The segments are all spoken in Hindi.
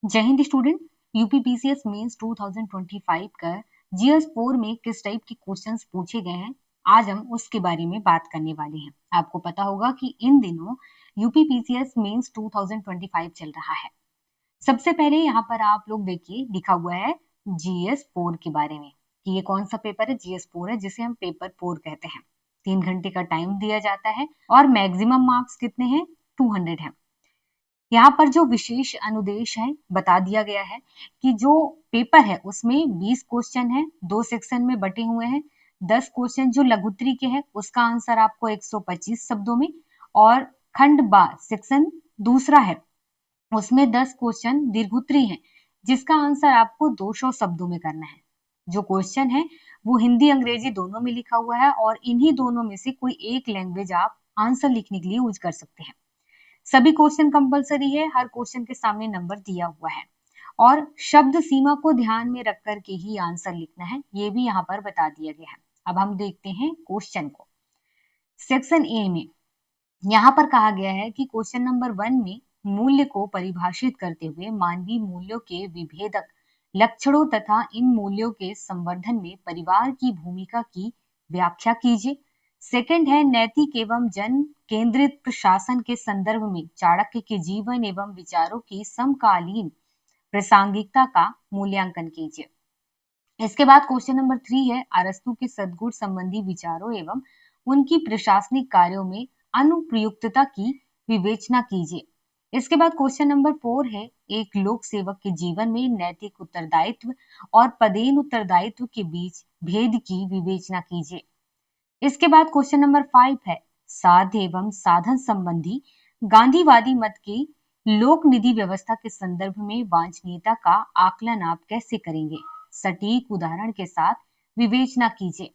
जय हिंद स्टूडेंट। यूपीपीसीएस मेंस 2025 का जीएस 4 में किस टाइप के क्वेश्चंस पूछे गए हैं, आज हम उसके बारे में बात करने वाले हैं। आपको पता होगा कि इन दिनों यूपीपीसीएस मेंस 2025 चल रहा है। सबसे पहले यहाँ पर आप लोग देखिए, लिखा हुआ है जीएस 4 के बारे में कि ये कौन सा पेपर है। जीएस 4 है, जिसे हम पेपर 4 कहते हैं। 3 घंटे का टाइम दिया जाता है और मैक्सिमम मार्क्स कितने हैं? 200 है। यहाँ पर जो विशेष अनुदेश है बता दिया गया है कि जो पेपर है उसमें 20 क्वेश्चन है, 2 सेक्शन में बटे हुए हैं। 10 क्वेश्चन जो लघुत्तरी के हैं उसका आंसर आपको 125 शब्दों में, और खंड बा सेक्शन दूसरा है उसमें 10 क्वेश्चन दीर्घोत्तरी हैं जिसका आंसर आपको 200 शब्दों में करना है। जो क्वेश्चन है वो हिंदी अंग्रेजी दोनों में लिखा हुआ है और इन्हीं दोनों में से कोई एक लैंग्वेज आप आंसर लिखने के लिए यूज कर सकते हैं। सभी क्वेश्चन कंपलसरी है, हर क्वेश्चन के सामने नंबर दिया हुआ है और शब्द सीमा को ध्यान में रख करके ही आंसर लिखना है, ये भी यहाँ पर बता दिया गया है। अब हम देखते हैं क्वेश्चन को। सेक्शन ए में यहाँ पर कहा गया है कि क्वेश्चन नंबर 1 में मूल्य को परिभाषित करते हुए मानवीय मूल्यों के विभेदक लक्षणों तथा इन मूल्यों के संवर्धन में परिवार की भूमिका की व्याख्या कीजिए। सेकंड है नैतिक एवं जन केंद्रित प्रशासन के संदर्भ में चाणक्य के जीवन एवं विचारों की समकालीन प्रासंगिकता का मूल्यांकन कीजिए। इसके बाद क्वेश्चन नंबर 3 है अरस्तु के सद्गुण संबंधी विचारों एवं उनकी प्रशासनिक कार्यों में अनुप्रयुक्तता की विवेचना कीजिए। इसके बाद क्वेश्चन नंबर 4 है एक लोक सेवक के जीवन में नैतिक उत्तरदायित्व और पदेन उत्तरदायित्व के बीच भेद की विवेचना कीजिए। इसके बाद क्वेश्चन नंबर 5 है साध्य एवं साधन संबंधी गांधीवादी मत की लोक निधि व्यवस्था के संदर्भ में वांछनीयता का आकलन आप कैसे करेंगे? सटीक उदाहरण के साथ विवेचना कीजिए।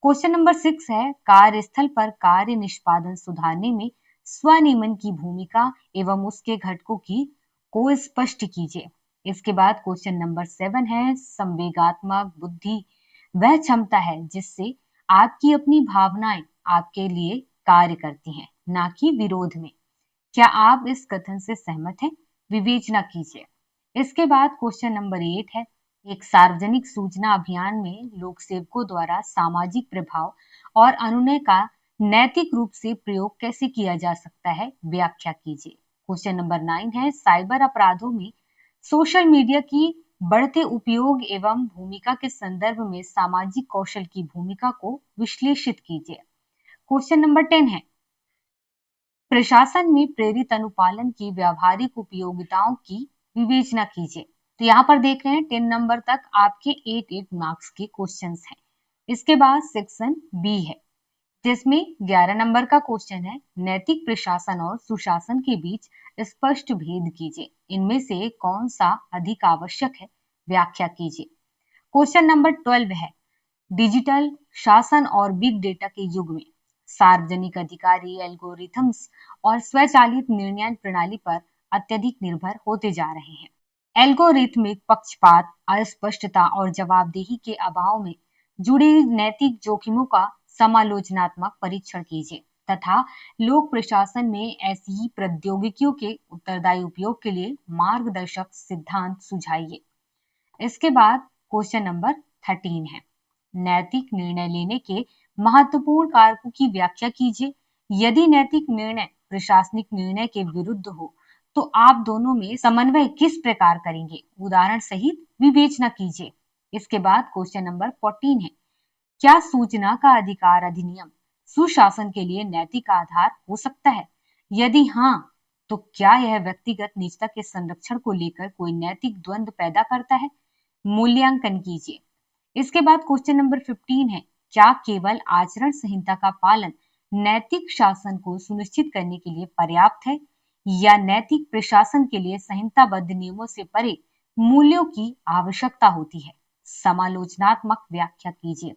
क्वेश्चन नंबर 6 है कार्यस्थल पर कार्य निष्पादन सुधारने में स्वनियमन की भूमिका एवं उसके घटकों की को स्पष्ट कीजिए। इसके बाद क्वेश्चन नंबर 7 है संवेगात्मक बुद्धि वह क्षमता है जिससे आपकी अपनी भावनाएं आपके लिए कार्य करती हैं, ना कि विरोध में। क्या आप इस कथन से सहमत हैं? विवेचना कीजिए। इसके बाद क्वेश्चन नंबर 8 है एक सार्वजनिक सूचना अभियान में लोक सेवकों द्वारा सामाजिक प्रभाव और अनुनय का नैतिक रूप से प्रयोग कैसे किया जा सकता है? व्याख्या कीजिए। क्वेश्चन नंबर 9 है साइबर अपराधों में सोशल मीडिया की बढ़ते उपयोग एवं भूमिका के संदर्भ में सामाजिक कौशल की भूमिका को विश्लेषित कीजिए। क्वेश्चन नंबर 10 है प्रशासन में प्रेरित अनुपालन की व्यावहारिक उपयोगिताओं की विवेचना कीजिए। तो यहाँ पर देख रहे हैं 10 नंबर तक आपके 8 मार्क्स के क्वेश्चंस हैं। इसके बाद सेक्शन बी है जिसमें 11 नंबर का क्वेश्चन है नैतिक प्रशासन और सुशासन के बीच स्पष्ट भेद कीजिए। इनमें से कौन सा अधिक आवश्यक है? व्याख्या कीजिए। क्वेश्चन नंबर 12 है डिजिटल शासन और बिग डेटा के युग में सार्वजनिक अधिकारी एल्गोरिथम्स और स्वचालित निर्णय प्रणाली पर अत्यधिक निर्भर होते जा रहे हैं। एल्गोरिथमिक पक्षपात, अस्पष्टता और जवाबदेही के अभाव में जुड़े नैतिक जोखिमों का समालोचनात्मक परीक्षण कीजिए तथा लोक प्रशासन में ऐसी ही प्रौद्योगिकियों के उत्तरदायी उपयोग के लिए मार्गदर्शक सिद्धांत सुझाइए। इसके बाद क्वेश्चन नंबर 13 है नैतिक निर्णय लेने के महत्वपूर्ण कारकों की व्याख्या कीजिए। यदि नैतिक निर्णय प्रशासनिक निर्णय के विरुद्ध हो तो आप दोनों में समन्वय किस प्रकार करेंगे? उदाहरण सहित विवेचना कीजिए। इसके बाद क्वेश्चन नंबर 14 है क्या सूचना का अधिकार अधिनियम सुशासन के लिए नैतिक आधार हो सकता है? यदि हाँ, तो क्या यह व्यक्तिगत निजता के संरक्षण को लेकर कोई नैतिक द्वंद्व पैदा करता है? मूल्यांकन कीजिए। इसके बाद क्वेश्चन नंबर 15 है क्या केवल आचरण संहिता का पालन नैतिक शासन को सुनिश्चित करने के लिए पर्याप्त है या नैतिक प्रशासन के लिए संहिताबद्ध नियमों से परे मूल्यों की आवश्यकता होती है? समालोचनात्मक व्याख्या कीजिए।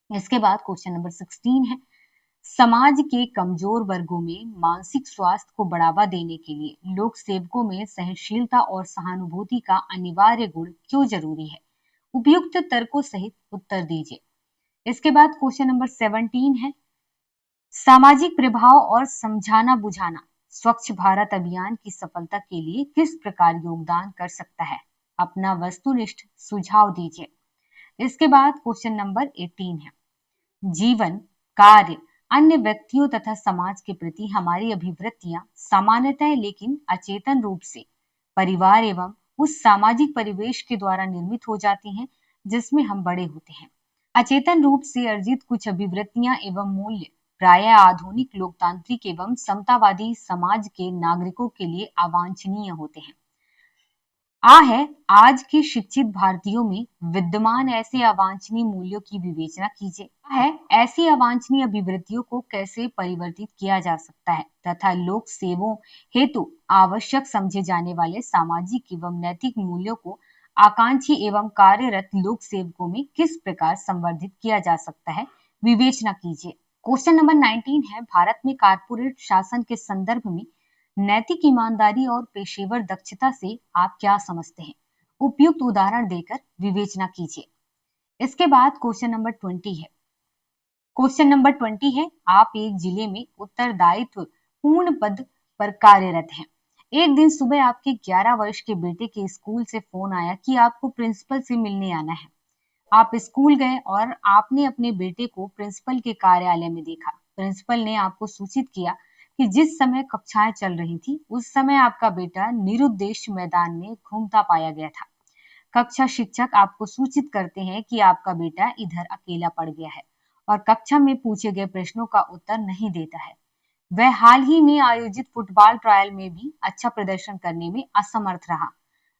इसके बाद क्वेश्चन नंबर 16 है समाज के कमजोर वर्गों में मानसिक स्वास्थ्य को बढ़ावा देने के लिए लोक सेवकों में सहनशीलता और सहानुभूति का अनिवार्य गुण क्यों जरूरी है? उपयुक्त तर्कों सहित उत्तर दीजिए। इसके बाद क्वेश्चन नंबर 17 है सामाजिक प्रभाव और समझाना बुझाना स्वच्छ भारत अभियान की सफलता के लिए किस प्रकार योगदान कर सकता है? अपना वस्तुनिष्ठ सुझाव दीजिए। इसके बाद क्वेश्चन नंबर 18 है, जीवन, कार्य, अन्य व्यक्तियों तथा समाज के प्रति हमारी अभिवृत्तियां सामान्यतः लेकिन अचेतन रूप से परिवार एवं उस सामाजिक परिवेश के द्वारा निर्मित हो जाती हैं जिसमें हम बड़े होते हैं। अचेतन रूप से अर्जित कुछ अभिवृत्तियां एवं मूल्य प्रायः आधुनिक लोकतांत्रिक एवं समतावादी समाज के नागरिकों के लिए अवांछनीय होते हैं। है आज के शिक्षित भारतीयों में विद्यमान ऐसे अवांछनीय मूल्यों की विवेचना कीजिए। है ऐसी अवांछनीय अभिवृत्तियों को कैसे परिवर्तित किया जा सकता है तथा लोक सेवों हेतु आवश्यक समझे जाने वाले सामाजिक एवं नैतिक मूल्यों को आकांक्षी एवं कार्यरत लोक सेवकों में किस प्रकार संवर्धित किया जा सकता है, विवेचना कीजिए। क्वेश्चन नंबर 19 है, भारत में कारपोरेट शासन के संदर्भ में नैतिक ईमानदारी और पेशेवर दक्षता से आप क्या समझते हैं? उपयुक्त उदाहरण देकर विवेचना कीजिए। इसके बाद क्वेश्चन नंबर 20 है। क्वेश्चन नंबर 20 है, आप एक जिले में उत्तरदायित्व पूर्ण पद पर कार्यरत हैं। एक दिन सुबह आपके 11 वर्ष के बेटे के स्कूल से फोन आया कि आपको प्रिंसिपल से मिलने आना है। आप स्कूल गए और आपने अपने बेटे को प्रिंसिपल के कार्यालय में देखा। प्रिंसिपल ने आपको सूचित किया कि जिस समय कक्षाएं चल रही थी उस समय आपका बेटा निरुद्देश्य मैदान में घूमता पाया गया था। कक्षा शिक्षक आपको सूचित करते हैं कि आपका बेटा इधर अकेला पड़ गया है और कक्षा में पूछे गए प्रश्नों का उत्तर नहीं देता है। वह हाल ही में आयोजित फुटबॉल ट्रायल में भी अच्छा प्रदर्शन करने में असमर्थ रहा।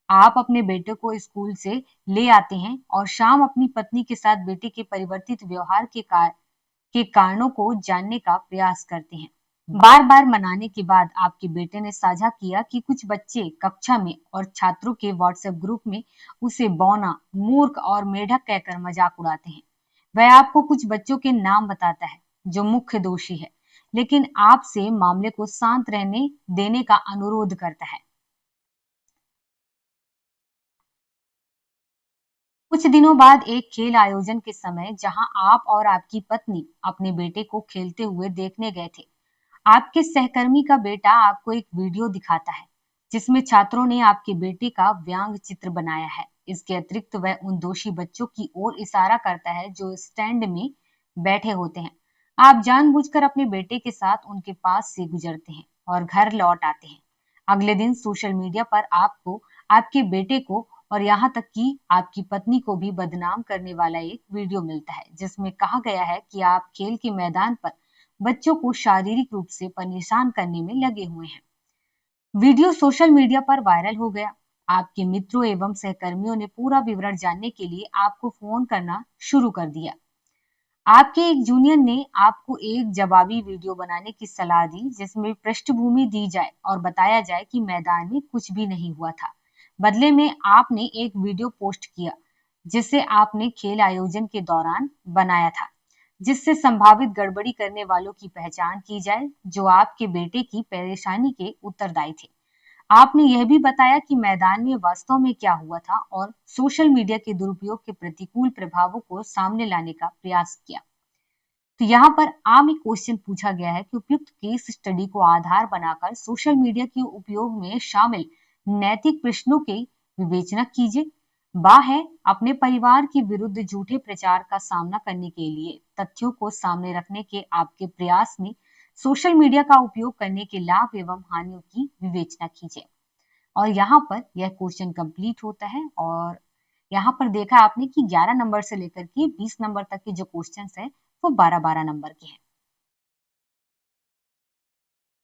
आप अपने बेटे को स्कूल से ले आते हैं और शाम अपनी पत्नी के साथ बेटे के परिवर्तित व्यवहार के कारणों को जानने का प्रयास करते हैं। बार बार मनाने के बाद आपके बेटे ने साझा किया कि कुछ बच्चे कक्षा में और छात्रों के व्हाट्सएप ग्रुप में उसे बौना, मूर्ख और मेढक कहकर मजाक उड़ाते हैं। वह आपको कुछ बच्चों के नाम बताता है जो मुख्य दोषी है, लेकिन आपसे मामले को शांत रहने देने का अनुरोध करता है। कुछ दिनों बाद एक खेल आयोजन के समय जहां आप और आपकी पत्नी अपने बेटे को खेलते हुए देखने गए थे, आपके सहकर्मी का बेटा आपको एक वीडियो दिखाता है जिसमें छात्रों ने आपके बेटे का व्यंग चित्र बनाया है। इसके अतिरिक्त वह उन दोषी बच्चों की ओर इशारा करता है जो स्टैंड में बैठे होते हैं। आप जानबूझकर अपने बेटे के साथ उनके पास से गुजरते हैं और घर लौट आते हैं। अगले दिन सोशल मीडिया पर आपको आपके बेटे को और यहाँ तक कि आपकी पत्नी को भी बदनाम करने वाला एक वीडियो मिलता है जिसमें कहा गया है कि आप खेल के मैदान पर बच्चों को शारीरिक रूप से परेशान करने में लगे हुए हैं। वीडियो सोशल मीडिया पर वायरल हो गया। आपके मित्रों एवं सहकर्मियों ने पूरा विवरण जानने के लिए आपको फोन करना शुरू कर दिया। आपके एक जूनियर ने आपको एक जवाबी वीडियो बनाने की सलाह दी जिसमें पृष्ठभूमि दी जाए और बताया जाए कि मैदान में कुछ भी नहीं हुआ था। बदले में आपने एक वीडियो पोस्ट किया जिसे आपने खेल आयोजन के दौरान बनाया था, जिससे संभावित गड़बड़ी करने वालों की पहचान की जाए जो आपके बेटे की परेशानी के उत्तरदायी थे। आपने यह भी बताया कि मैदान में वास्तव में क्या हुआ था और सोशल मीडिया के दुरुपयोग के प्रतिकूल प्रभावों को सामने लाने का प्रयास किया। तो यहाँ पर आम एक क्वेश्चन पूछा गया है कि उपयुक्त केस स्टडी को आधार बनाकर सोशल मीडिया के उपयोग में शामिल नैतिक प्रश्नों की विवेचना कीजिए। है अपने परिवार के विरुद्ध झूठे प्रचार का सामना करने के लिए तथ्यों को सामने रखने के आपके प्रयास में सोशल मीडिया का उपयोग करने के लाभ एवं हानियों की विवेचना कीजिए। और यहाँ पर यह क्वेश्चन कंप्लीट होता है और यहाँ पर देखा आपने कि 11 नंबर से लेकर के 20 नंबर तक के जो क्वेश्चंस है वो 12-12 नंबर के हैं।